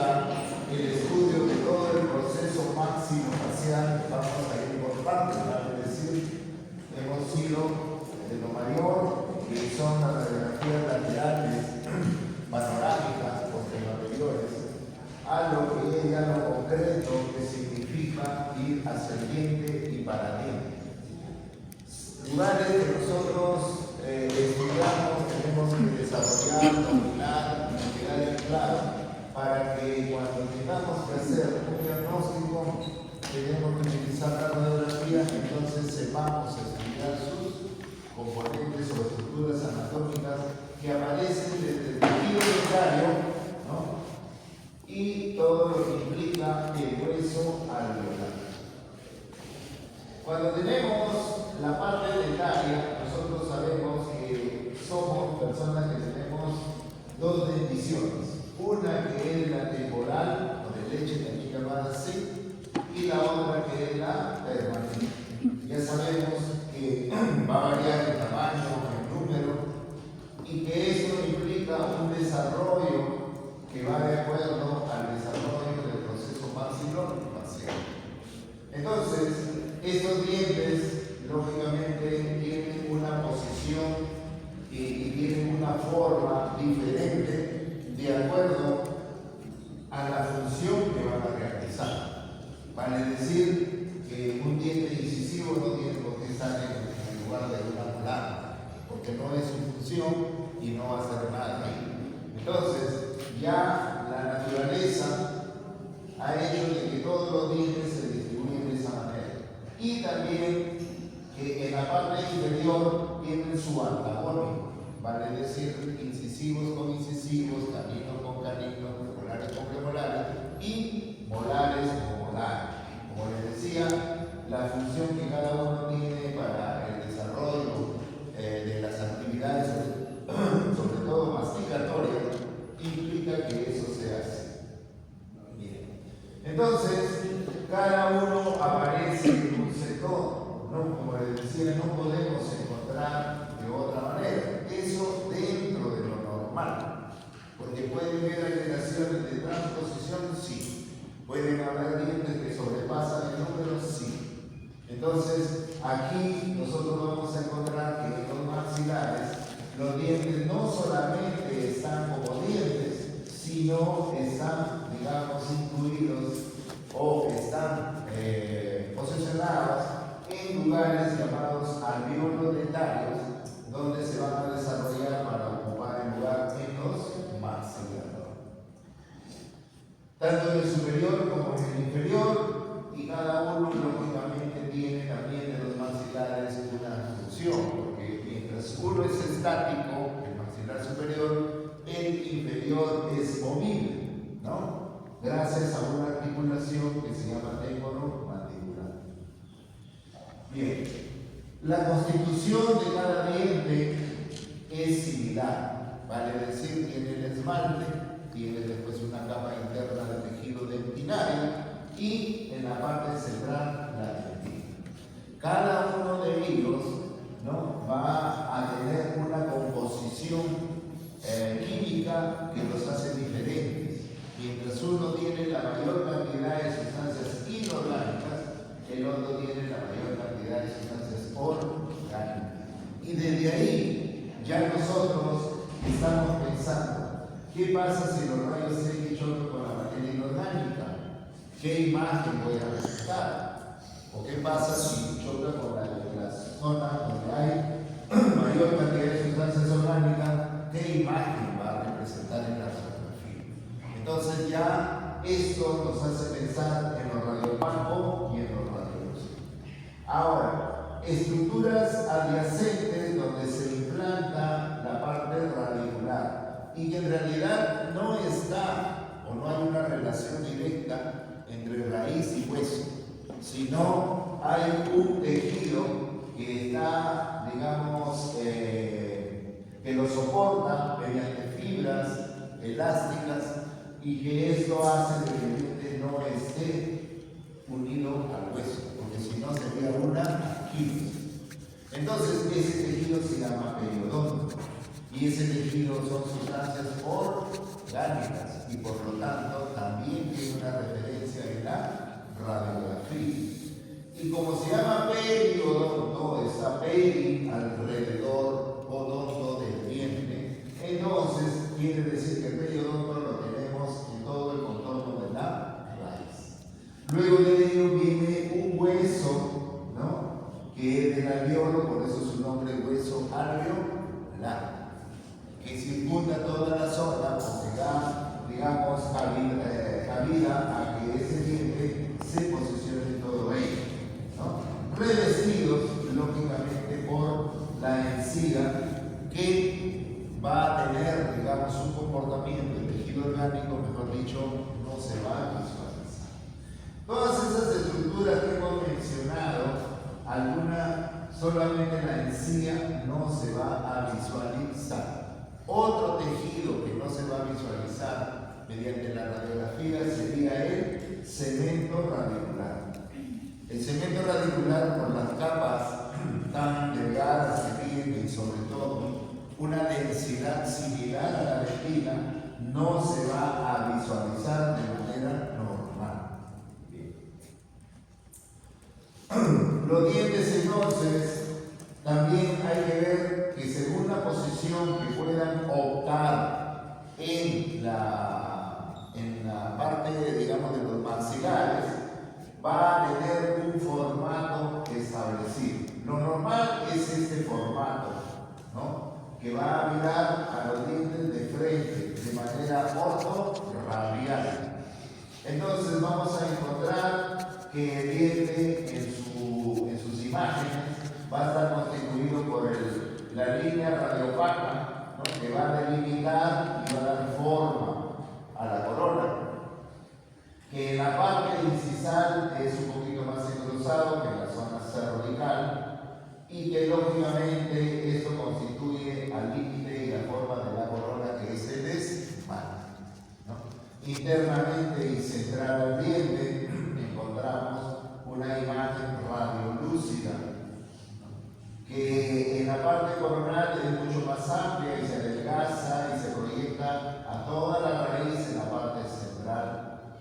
implica el estudio de todo el proceso maxilofacial. Vamos a ir por partes, es decir, hemos ido de lo mayor, que son las radiografías laterales, panorámicas, posteriores, a lo que es ya lo concreto, que significa ir ascendiente y paradiente. Lugares que nosotros estudiamos, tenemos que desarrollar, dominar y quedar en claro, para que cuando tengamos que hacer un diagnóstico, tenemos que utilizar la radiografía, entonces sepamos estudiar sus componentes o estructuras anatómicas que aparecen desde el tejido dentario, ¿no? Y todo lo que implica el hueso alveolar. Cuando tenemos la parte dentaria, nosotros sabemos que somos personas que tenemos dos denticiones. Una que es la temporal, o de leche también llamada así, y la otra que es la permanente. Ya sabemos que va a variar el tamaño, el número, y que eso implica un desarrollo que va de acuerdo al desarrollo del proceso maxilofacial. Entonces, estos dientes, lógicamente, tienen una posición y tienen una forma diferente de acuerdo a la función que van a realizar. Vale decir que un diente incisivo no tiene por qué estar en el lugar de una molar, porque no es su función y no va a hacer nada ahí. Entonces, ya la naturaleza ha hecho de que todos los dientes se distribuyen de esa manera. Y también que en la parte inferior tienen su antagónico, vale decir, incisivos con incisivos, caninos con caninos, premolares con premolares y molares con molares. Como les decía, la función que cada uno tiene para el desarrollo de las actividades, sobre todo masticatorias, implica que eso se hace. Bien. Entonces, cada uno aparece en un sector, ¿no? Como les decía, no podemos encontrar de otra manera. Eso dentro de lo normal. Porque puede haber alteraciones de transposición, sí. Pueden haber dientes que sobrepasan el número, sí. Entonces, aquí nosotros vamos a encontrar que en los maxilares los dientes no solamente están como dientes, sino están, digamos, incluidos o están posicionados en lugares llamados alvéolos dentarios, donde se van a desarrollar para ocupar el lugar en los maxilares. Tanto en el superior como en el inferior, y cada uno lógicamente tiene también de los maxilares una función, porque mientras uno es estático, el maxilar superior, el inferior es movible, ¿no? Gracias a una articulación que se llama temporomandibular. Bien, la constitución de cada diente es similar, vale decir, tiene el esmalte, tiene después una capa interna de tejido dentinario y en la parte central la dentina. Cada uno de ellos, ¿no?, va a tener una composición química que los hace diferentes. Mientras uno tiene la mayor cantidad de sustancias inorgánicas, el otro tiene la mayor cantidad de sustancias orgánicas. Y desde ahí ya nosotros estamos pensando, ¿qué pasa si los rayos X chocan con la materia inorgánica? ¿Qué imagen voy a presentar? ¿O qué pasa si choca con la zona donde hay mayor cantidad de sustancias orgánicas? ¿Qué imagen va a representar en la radiografía? Entonces ya esto nos hace pensar en los radiopancos y en los radiológicos. Ahora, estructuras adyacentes donde se implanta la parte radicular y que en realidad no está o no hay una relación directa entre raíz y hueso, sino hay un tejido que está, digamos, que lo soporta mediante fibras elásticas y que esto hace que el diente no esté unido al hueso, porque si no sería una quimio. Entonces ese tejido se llama periodonto y ese tejido son sustancias orgánicas y por lo tanto también tiene una referencia en la radiografía. Y como se llama periodonto, está peri alrededor odonto del diente, entonces quiere decir que el periodonto lo tenemos en todo el contorno de la raíz. Luego de ello viene un hueso, ¿no?, que es del alveolo, por eso su nombre es hueso alveolar, que circunda toda la zona, porque da, digamos, cabida a que ese diente se posicione en todo ello, ¿no? Revestidos, lógicamente, por la encía, que va a tener, digamos, un comportamiento, el tejido orgánico, mejor dicho, no se va a visualizar. Todas esas estructuras que hemos mencionado, alguna solamente la encía no se va a visualizar. Otro tejido que no se va a visualizar mediante la radiografía sería el cemento radicular. El cemento radicular, por las capas tan delgadas que tiene y sobre todo una densidad similar a la retina, no se va a visualizar de manera normal. Los dientes, entonces, también hay que ver que según la posición que puedan optar en la parte, digamos, de los maxilares, va a tener un formato establecido. Lo normal es este formato, ¿no?, que va a mirar a los dientes de frente de manera ortorradial. Entonces vamos a encontrar que el diente en sus imágenes va a estar constituido por la línea radiopaca, ¿no?, que va a delimitar y va a dar forma a la corona, que en la parte incisal es un poquito más engrosado que en la zona cervical, y que lógicamente esto constituye al límite y la forma de la corona, que es el esmalte, ¿no? Internamente y central al diente encontramos una imagen radiolúcida, ¿no?, que en la parte coronal es mucho más amplia y se adelgaza y se proyecta a toda la raíz en la parte central,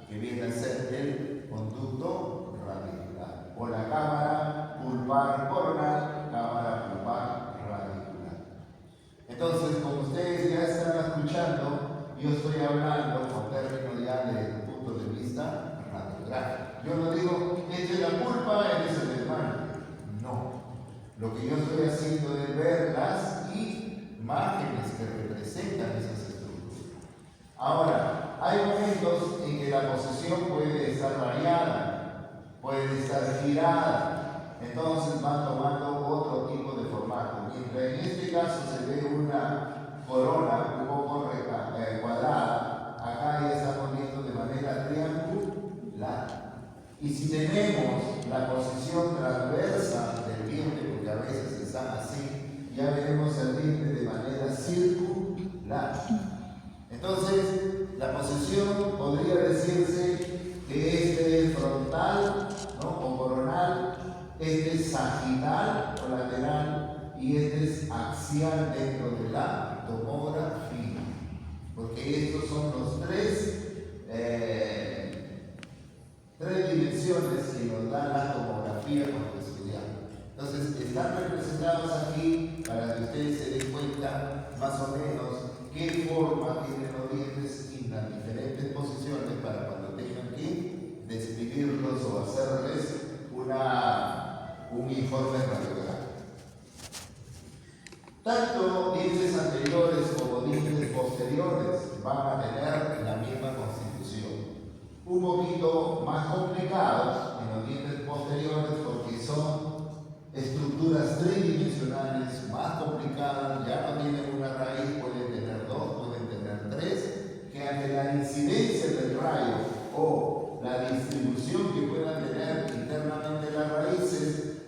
que viene a ser el conducto radicular, o la cámara pulpar coronal, cámara pulpar radicular. Entonces, como ustedes ya están escuchando, yo estoy hablando con términos ya desde el punto de vista radiográfico. Yo no digo, esta es la pulpa, este es el esmalte. No. Lo que yo estoy haciendo es ver las imágenes que representan esas estructuras. Ahora, hay momentos en que la posición puede estar variada, puede estar girada, entonces van tomando otro tipo de formato. Mientras en este caso se ve una corona un poco cuadrada, acá ya estamos viendo de manera triangular. Y si tenemos la posición transversa del diente, porque a veces están así, ya veremos el diente de manera circular. Entonces, la posición podría decirse que este es frontal, ¿no?, o coronal, este es sagital o lateral, y este es axial dentro de la tomografía, porque estos son los tres dimensiones que nos da la tomografía cuando estudiamos. Entonces, están representados aquí para que ustedes se den cuenta más o menos qué forma tienen los dientes en las diferentes posiciones para cuando tengan que describirlos o hacerles un informe radiográfico. Tanto dientes anteriores como dientes posteriores van a tener la misma constitución. Un poquito más complicados en los dientes posteriores porque son estructuras tridimensionales más complicadas, ya no tienen una raíz, pueden tener dos, pueden tener tres, que ante la incidencia del rayo o la distribución que puedan tener internamente las raíces,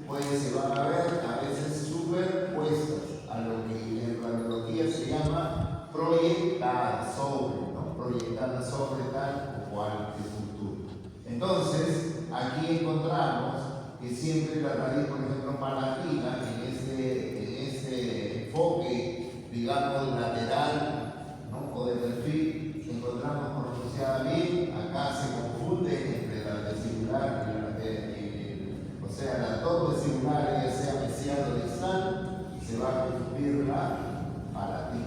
pues se van a ver a veces superpuestas a lo que en radiología se llama proyectada sobre, ¿no?, proyectada sobre tal o cual estructura. Entonces, aquí encontramos que siempre la raíz, por ejemplo, palatina, en este enfoque, digamos, lateral, ¿no?, o de perfil, entra para ti.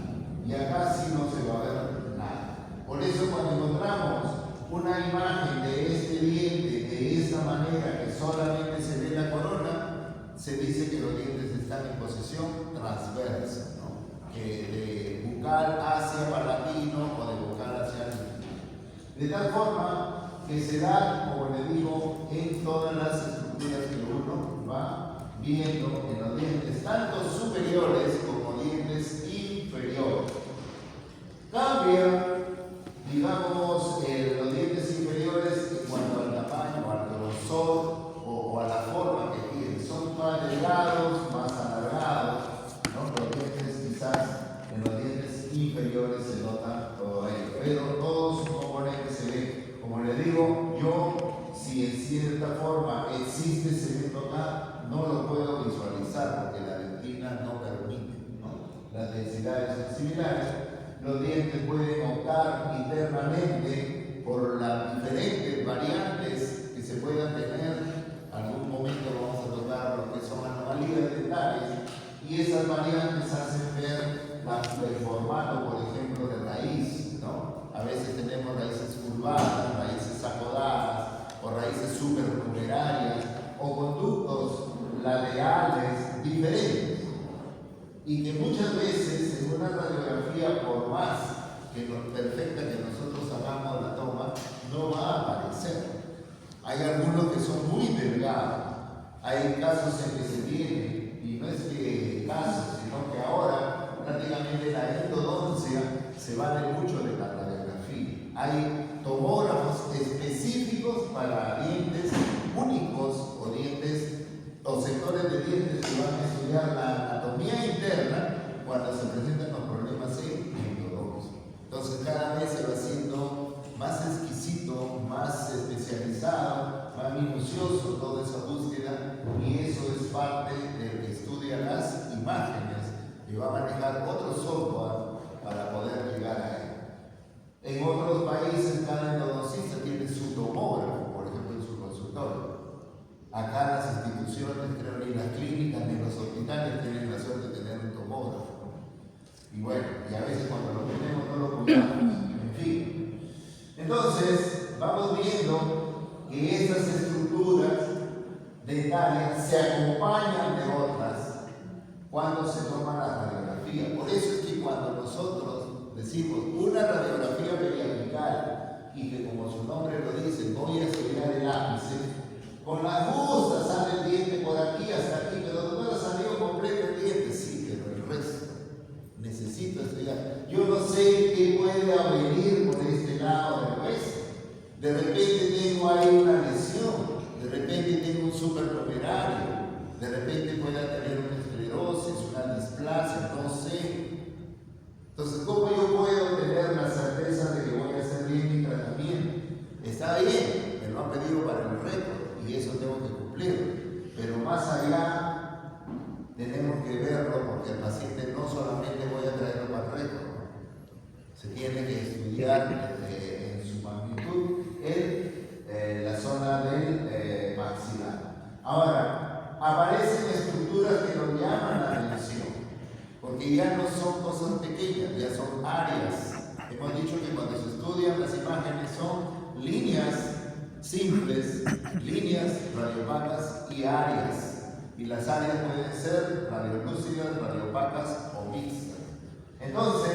Y acá sí no se va a ver nada. Por eso cuando encontramos una imagen de este diente de esta manera que solamente se ve la corona, se dice que los dientes están en posición transversa, ¿no? Que de bucal hacia palatino o de bucal hacia el. De tal forma que se da, como le digo, en todas las estructuras que uno va viendo en los dientes, tanto superiores como dientes inferiores. Cambia, digamos, los dientes inferiores en cuanto al tamaño, al grosor o a la forma que tienen. Son más delgados, más alargados, ¿no? Los dientes quizás en los dientes inferiores se nota todo ello, pero todo su componente se ve. Como le digo, yo, si en cierta forma existe cemento acá, no lo puedo visualizar porque la dentina no permite, ¿no? Las densidades son similares. Los dientes pueden optar internamente por las diferentes variantes que se puedan tener. Algún momento vamos a tocar lo que son anomalías dentales y esas variantes hacen ver el formato, por ejemplo, de raíz, ¿no? A veces tenemos raíces curvadas, raíces acodadas o raíces supernumerarias o conductos laterales diferentes. Y que muchas veces en una radiografía, por más perfecta que nosotros hagamos la toma, no va a aparecer. Hay algunos que son muy delgados, hay casos en que se tiene, y no es que casos, sino que ahora prácticamente la endodoncia se vale mucho de la radiografía. Hay tomógrafos específicos para dientes únicos o dientes o sectores de dientes que van a estudiar la anatomía interna cuando se presentan los problemas en endodoncia. Entonces cada vez se va haciendo más exquisito, más especializado, más minucioso toda esa búsqueda, y eso es parte del que estudia las imágenes y va a manejar otro software para poder llegar a él. En otros países cada endodoncista tiene su tomógrafo, por ejemplo en su consultorio. Acá las instituciones, creo ni las clínicas ni los hospitales tienen la suerte de tener un tomógrafo. Y bueno, y a veces cuando lo tenemos no lo cuidamos. En fin. Entonces, vamos viendo que estas estructuras dentales se acompañan de otras cuando se toma la radiografía. Por eso es que cuando nosotros decimos una radiografía periapical y que como su nombre lo dice, voy a estudiar el ápice, con la justa sale el diente por aquí hasta aquí, pero no salió completo el diente, sí, pero el resto necesito estudiar. Yo no sé qué puede venir por este lado del hueso. De repente tengo ahí una lesión, de repente tengo un supernumerario, de repente pueda tener una esclerosis, una displasia, no sé. Entonces, ¿cómo yo puedo tener la certeza de que voy a hacer bien mi tratamiento? Está bien, me lo han pedido para el récord y eso tengo que cumplir, pero más allá tenemos que verlo porque el paciente no solamente voy a traerlo para el récord, se tiene que estudiar en su magnitud en la zona del maxilar. Ahora, aparecen estructuras que nos llaman la atención, porque ya no son cosas pequeñas, ya son áreas. Hemos dicho que cuando se estudian las imágenes son líneas simples, líneas radiopacas y áreas. Y las áreas pueden ser radiolúcidas, radiopacas o mixtas. Entonces,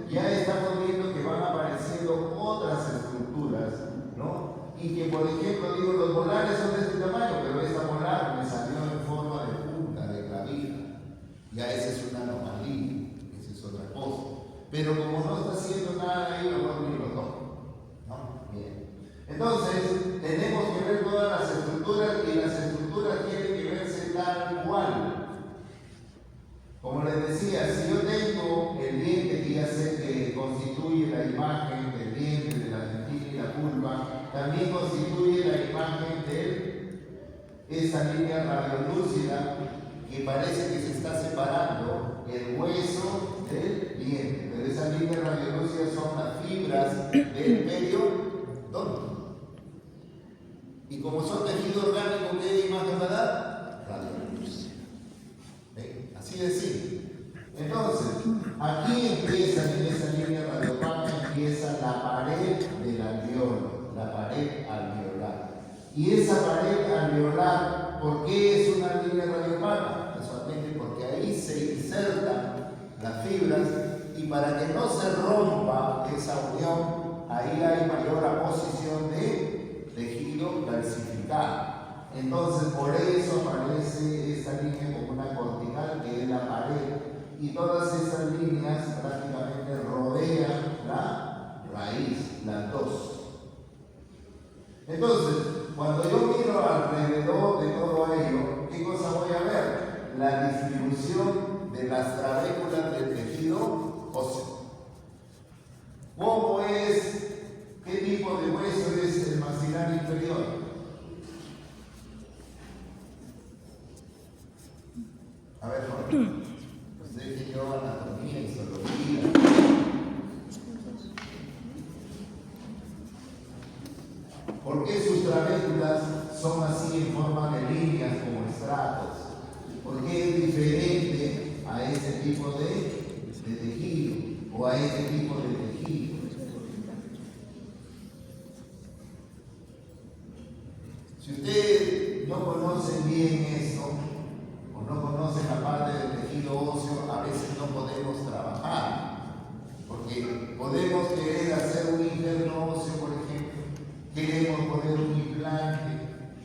ya estamos viendo que van apareciendo otras estructuras, ¿no? Y que, por ejemplo, digo, los molares son de este tamaño, pero esta molar me salió en forma de punta, de clavija. Ya esa es una anomalía, esa es otra cosa. Pero como no está haciendo nada ahí, mejor ni lo toco, ¿no? Bien. Entonces, tenemos que ver todas las estructuras y las estructuras tienen que verse tal cual. Como les decía, si yo tengo el diente que ya sé que constituye la imagen del diente, de la dentina y la pulpa, también constituye la imagen de esa línea radiolúcida que parece que se está separando el hueso del diente. Pero esas líneas radiolúcidas son las fibras del periodonto. Y como son tejido orgánico, ¿qué imagen va a dar? Radiolúcida. Así de simple. Entonces, aquí empieza, en esa línea radiopaca, empieza la pared del alveolo, la pared alveolar. Y esa pared alveolar, ¿por qué es una línea radiopaca? Casualmente porque ahí se insertan las fibras y para que no se rompa esa unión, ahí hay mayor aposición de tejido calcificado. Entonces, por eso aparece esta línea como una cortical que es la pared. Y todas esas líneas prácticamente rodean la raíz, las dos. Entonces, cuando yo miro alrededor de todo ello, ¿qué cosa voy a ver? La distribución de las trabéculas del tejido óseo. ¿Cómo es? ¿Qué tipo de hueso es el maxilar inferior? A ver, Jorge. Usted que yo anatomía, histología. ¿Por qué sus trabéculas son así en forma de líneas como estratos? ¿Por qué es diferente a ese tipo de tejido o a ese tipo de tejido? Si ustedes no conocen bien esto, o no conocen la parte del tejido óseo, a veces no podemos trabajar. Porque podemos querer hacer un interno óseo, por ejemplo, queremos poner un implante,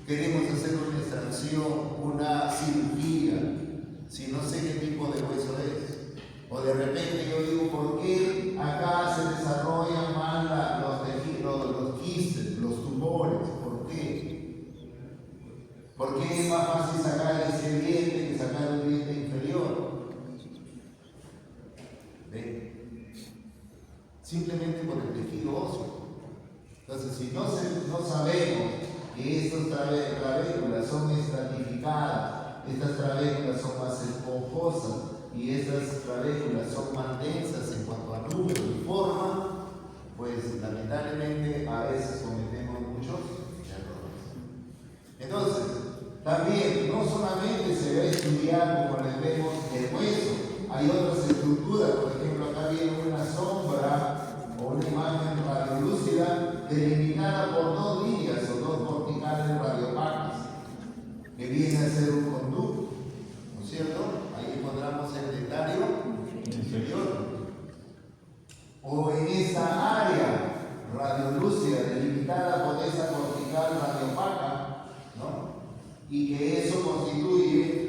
queremos hacer una extracción, una cirugía, si no sé qué tipo de hueso es. O de repente yo digo, ¿por qué acá se desarrollan mal los tejidos, los quistes, los tumores? ¿Por qué? ¿Por qué es más fácil sacar ese diente que sacar un diente inferior? ¿Ven? Simplemente por el tejido óseo. Entonces, si no sabemos que estas trabéculas son estratificadas, estas trabéculas son más esponjosas y estas trabéculas son más densas en cuanto a número y forma, pues lamentablemente a veces cometemos muchos errores. Entonces, también no solamente se va a estudiar, como les vemos, el hueso, hay otras estructuras, por ejemplo, acá viene una sombra o una imagen radiolúcida delimitada por dos líneas o dos corticales radiopacas, que viene a ser un conducto, ¿no es cierto? Ahí encontramos el dentario inferior. O en esa área radiolúcida delimitada por esa cortical radiopaca, ¿no? Y que eso constituye